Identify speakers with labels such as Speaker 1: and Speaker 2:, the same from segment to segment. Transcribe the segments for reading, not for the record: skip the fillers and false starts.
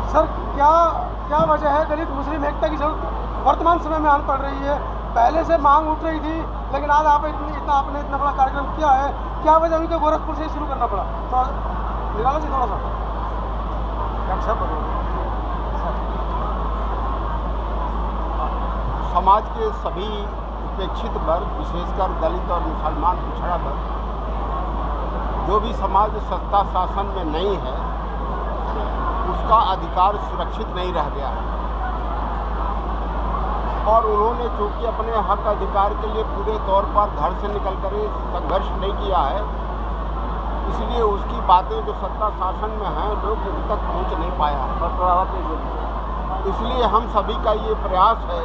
Speaker 1: Sir क्या क्या वजह है दलित मुस्लिम एकता की जरूरत वर्तमान समय में आन पड़ रही है? पहले से मांग उठ रही थी, लेकिन आज आपने इतना बड़ा कार्यक्रम किया है, क्या वजह हुई कि गोरखपुर से ही शुरू करना पड़ा? तो निकालो जी थोड़ा सा
Speaker 2: समाज के सभी उपेक्षित वर्ग, विशेषकर दलित और मुसलमान पिछड़ा वर्ग, जो भी समाज सत्ता शासन में नहीं है, उसका अधिकार सुरक्षित नहीं रह गया है। और उन्होंने चूँकि अपने हक अधिकार के लिए पूरे तौर पर घर से निकल कर संघर्ष नहीं किया है, इसलिए उसकी बातें जो सत्ता शासन में हैं लोग उन तक पहुँच नहीं पाया है। इसलिए हम सभी का ये प्रयास है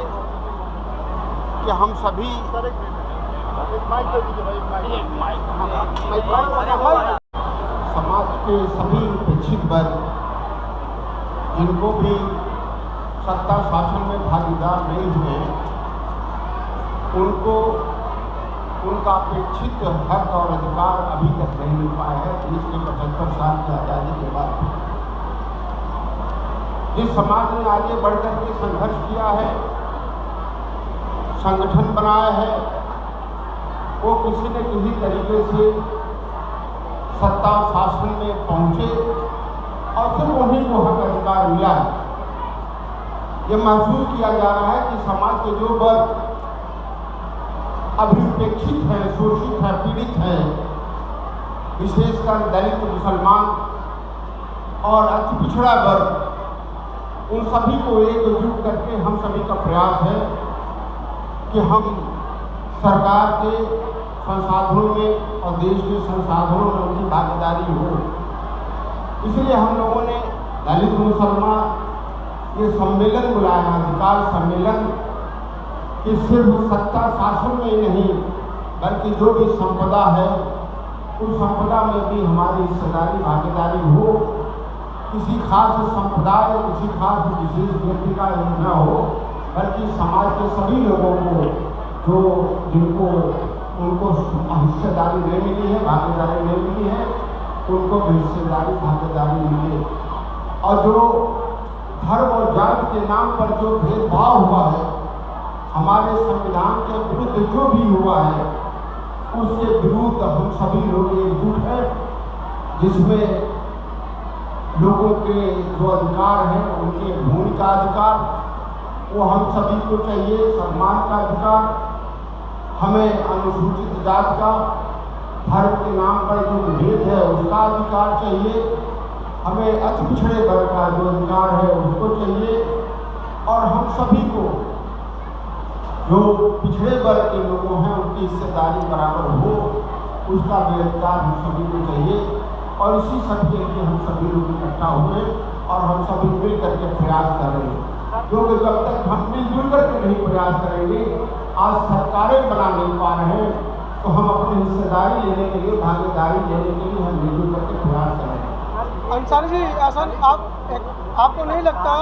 Speaker 2: कि हम सभी समाज के सभी उपेक्षित वर्ग, जिनको भी सत्ता शासन में भागीदार नहीं हुए, उनको उनका अपेक्षित हक और अधिकार अभी तक नहीं मिल पाया है। देश के 75 साल की आज़ादी के बाद जिस समाज ने आगे बढ़कर के संघर्ष किया है, संगठन बनाया है, वो किसी न किसी तरीके से सत्ता शासन में पहुंचे और सिर्फ उन्हीं को हक अधिकार मिला है। ये महसूस किया जा रहा है कि समाज के जो वर्ग अभी उपेक्षित हैं, शोषित हैं, पीड़ित हैं, विशेषकर दलित, मुसलमान और अति पिछड़ा वर्ग, उन सभी को एकजुट करके हम सभी का प्रयास है कि हम सरकार के संसाधनों में और देश के संसाधनों में उनकी भागीदारी हो। इसलिए हम लोगों ने दलित मुसलमान ये सम्मेलन बुलाया, अधिकार सम्मेलन, कि सिर्फ सत्ता शासन में ही नहीं बल्कि जो भी संपदा है उस संपदा में भी हमारी हिस्सेदारी, भागीदारी हो। किसी खास संप्रदाय या किसी खास विशेष व्यक्ति का न हो, बल्कि समाज के सभी लोगों को जो जिनको उनको हिस्सेदारी नहीं मिली है, भागीदारी नहीं मिली है, उनको भी हिस्सेदारी, भागीदारी मिले। और जो धर्म और जाति के नाम पर जो भेदभाव हुआ है, हमारे संविधान के विरुद्ध जो भी हुआ है, उसके विरुद्ध हम सभी लोग एकजुट हैं, जिसमें लोगों के जो अधिकार हैं, उनके भूमि का अधिकार, वो हम सभी को चाहिए। सम्मान का अधिकार, हमें अनुसूचित जाति का धर्म के नाम पर जो भेद है उसका अधिकार चाहिए, हमें अति पिछड़े वर्ग का जो अधिकार है उसको चाहिए, और हम सभी को जो पिछड़े वर्ग के लोगों हैं उनकी हिस्सेदारी बराबर हो, उसका भी अधिकार हम सभी को चाहिए। और इसी सब के लिए हम सभी लोग इकट्ठा हुए और हम सभी मिल करके प्रयास कर रहे हैं, क्योंकि जब तक हम मिलजुल करके नहीं प्रयास करेंगे, आज सरकारें बना नहीं पा रहे हैं, तो हम अपनी हिस्सेदारी लेने के लिए, भागीदारी लेने के लिए हम मिलजुल करके प्रयास करेंगे।
Speaker 1: अंसारी जी, ऐसा आपको नहीं लगता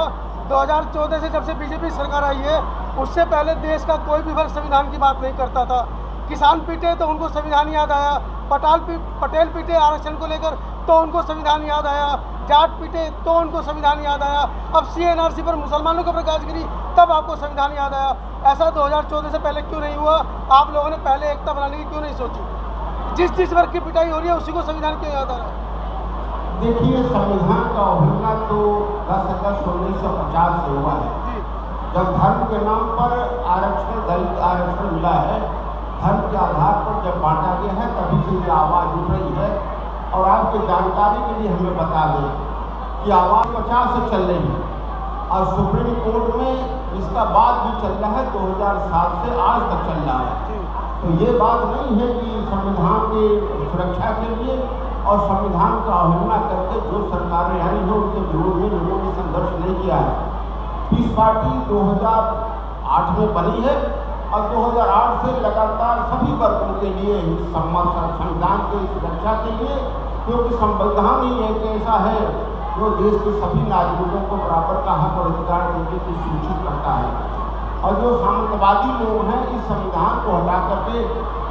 Speaker 1: 2014 से जब से बीजेपी सरकार आई है, उससे पहले देश का कोई भी वर्ग संविधान की बात नहीं करता था? किसान पीटे तो उनको संविधान याद आया, पटेल पीटे आरक्षण को लेकर तो उनको संविधान याद आया, जाट पीटे तो उनको संविधान याद आया, अब CNRC पर मुसलमानों का प्रकाश गिरी तब आपको संविधान याद आया। ऐसा 2014 से पहले क्यों नहीं हुआ? आप लोगों ने पहले एकता बनाने की क्यों नहीं सोची? जिस वर्ग की पिटाई हो रही है उसी को संविधान क्यों याद आ रहा है?
Speaker 2: देखिए, संविधान का उल्लंघन तो 10 अगस्त 1950 से हुआ है, जब धर्म के नाम पर आरक्षण, दलित आरक्षण मिला है, धर्म के आधार पर जब बांटा गया है, तभी से ये आवाज़ उठ रही है। और आपकी जानकारी के लिए हमें बता दें कि आवाज़ 50 से चल रही है और सुप्रीम कोर्ट में इसका बात भी चल रहा है, 2007 से आज तक चल रहा है। तो ये बात नहीं है कि संविधान की सुरक्षा के लिए और संविधान का अवहेलना करके जो सरकारें आई हैं उनके विरोध में लोगों ने संघर्ष नहीं किया है। पीस पार्टी 2008 में बनी है और 2008 से लगातार सभी वर्गों के लिए संविधान की सुरक्षा के लिए, क्योंकि संविधान ही एक ऐसा है जो देश के सभी नागरिकों को बराबर का हक और अधिकार देने की सुनिश्चित करता है। और जो सामंतवादी लोग हैं, इस संविधान को हटा करके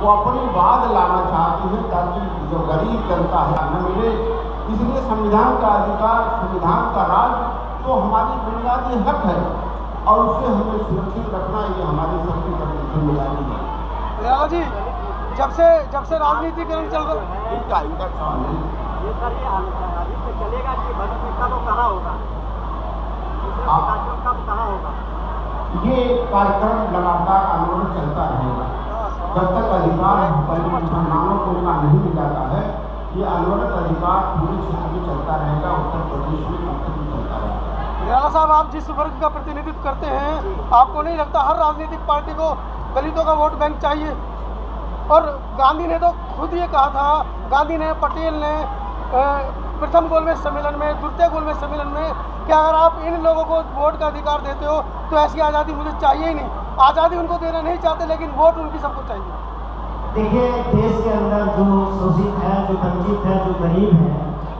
Speaker 2: वो अपनी वाद लाना चाहते हैं ताकि जो गरीब जनता है न मिले। इसलिए संविधान का अधिकार, संविधान का राज तो हमारी बुनियादी हक है और उसे हमें सुरक्षित रखना ये हमारी सबकी जिम्मेदारी है।
Speaker 1: निराला जी, जब से राजनीतिकरण चल रहा
Speaker 2: इनका सवाल है।
Speaker 3: ये सर ये अभी से चलेगा कि भविष्य में कब कहाँ होगा, कब कहाँ होगा?
Speaker 2: ये कार्यक्रम लगातार आंदोलन चलता रहेगा जब तक अधिकार मुसलमानों को उनका नहीं मिल जाता है। ये आंदोलन अधिकार पूरे क्षेत्र में चलता रहेगा, उत्तर प्रदेश में चलता रहेगा।
Speaker 1: निराला साहब, आप जिस वर्ग का प्रतिनिधित्व करते हैं, आपको नहीं लगता हर राजनीतिक पार्टी को दलितों का वोट बैंक चाहिए? और गांधी ने तो खुद ये कहा था, गांधी ने, पटेल ने प्रथम गोलमेज सम्मेलन में, द्वितीय गोलमेज सम्मेलन में, कि अगर आप इन लोगों को वोट का अधिकार देते हो तो ऐसी आज़ादी मुझे चाहिए ही नहीं। आज़ादी उनको देना नहीं चाहते, लेकिन वोट उनकी सबको चाहिए।
Speaker 4: देखिए, देश के अंदर जो शोषित है, जो वंचित है, जो गरीब है,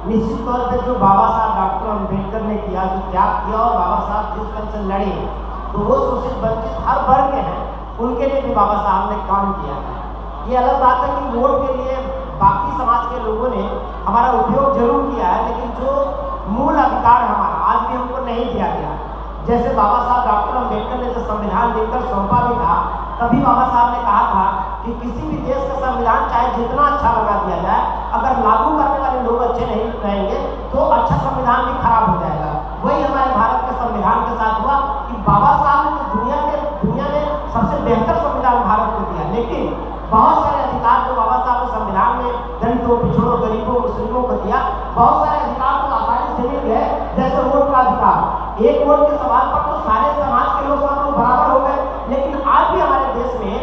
Speaker 4: निश्चित तौर पे जो बाबा साहब डॉक्टर अम्बेडकर ने किया, जो त्याग किया, और बाबा साहब जिस तरह से लड़े, तो वो शोषित वंचित हर वर्ग के हैं, उनके लिए भी बाबा साहब ने काम किया है। ये अलग बात है कि वोट के लिए बाकी समाज के लोगों ने हमारा उपयोग जरूर किया है, लेकिन जो मूल अधिकार हमारा आज भी हमको नहीं दिया गया। जैसे बाबा साहब डॉक्टर अम्बेडकर ने जब संविधान लिखकर सौंपा भी था, तभी बाबा साहब ने कहा था कि किसी भी देश का संविधान चाहे जितना अच्छा लगा दिया जाए, अगर लागू करने वाले लोग अच्छे नहीं रहेंगे तो अच्छा संविधान भी खराब हो जाएगा। वही हमारे भारत के संविधान के साथ हुआ कि बाबा साहब ने दुनिया में सबसे बेहतर संविधान भारत को दिया, लेकिन बहुत सारे अधिकार जो बाबा साहब ने संविधान में दलितों, पिछड़ों, गरीबों, मुस्लिमों को दिया, बहुत सारे अधिकार तो आसानी से मिल गए। जैसे वोट का अधिकार, एक वोट के सवाल पर तो सारे समाज के लोग सब लोग बराबर हो गए, लेकिन आज भी हमारे देश में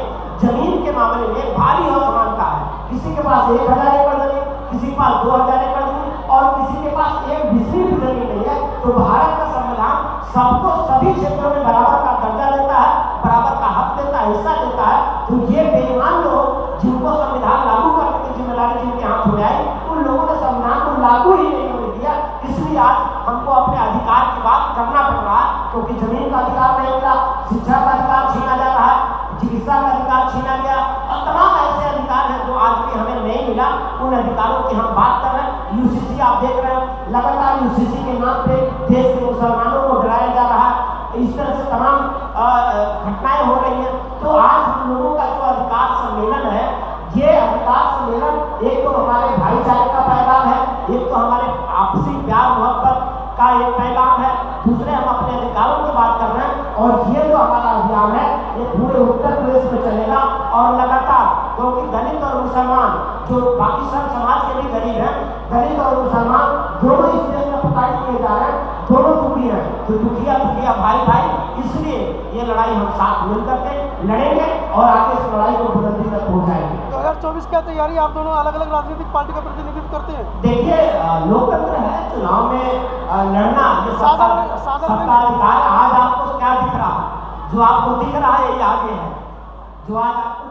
Speaker 4: जमीन के मामले में भारी असमानता है। किसी के पास 1000 एकड़ जमीन, किसी के पास 2000 एकड़ जमीन, और किसी के पास एक बिस्वी भी जमीन नहीं है। तो भारत का संविधान सबको सभी क्षेत्रों में बराबर का दर्जा देता है, बराबर का हक देता है, हिस्सा देता है। तो ये बेईमान लोग जिनको संविधान लागू करने की जिम्मेदारी जिनके हाथ में आई, उन लोगों ने संविधान को लागू ही नहीं होने दिया। इसलिए आज हमको अपने अधिकार की बात करना पड़ रहा है, क्योंकि जमीन का अधिकार नहीं मिला, शिक्षा का अधिकार छीना जा रहा है, चिकित्सा का अधिकार छीना गया, और तमाम ऐसे अधिकार हैं जो आज भी हमें नहीं मिला। उन अधिकारों की हम बात कर रहे हैं। यूसीसी आप देख रहे हैं, लगातार यूसीसी के नाम पे देश के मुसलमानों को डराया जा रहा है। इस तरह से तमाम घटनाएं हो रही हैं। तो आज हम लोगों का जो अधिकार सम्मेलन है, ये अधिकार सम्मेलन एक तो हमारे भाईचारे का पैगाम है, एक तो हमारे आपसी प्यार मोहब्बत का एक पैगाम है, दूसरे हम अपने अधिकारों की बात कर रहे हैं। और ये जो हमारा अभियान है, ये पूरे उत्तर प्रदेश में चलेगा और लगातार, क्योंकि दलित और मुसलमान जो बाकी सब समाज के भी गरीब हैं, दलित और मुसलमान दोनों इस देश में प्रताड़ित किए जा रहे हैं, दोनों दुखी हैं, तो दुखिया भाई भाई। इसलिए ये लड़ाई हम साथ मिलकर के लड़ेंगे और आगे इस लड़ाई को बुलंदी तक पहुंचाएंगे।
Speaker 1: 2024 की तैयारी, आप दोनों अलग अलग राजनीतिक पार्टी का प्रतिनिधित्व करते हैं।
Speaker 4: देखिए, लोकतंत्र है, चुनाव में लड़ना ये सबका अधिकार। आज आपको क्या दिख रहा है? जो आपको दिख रहा है ये आगे है, जो आज आपको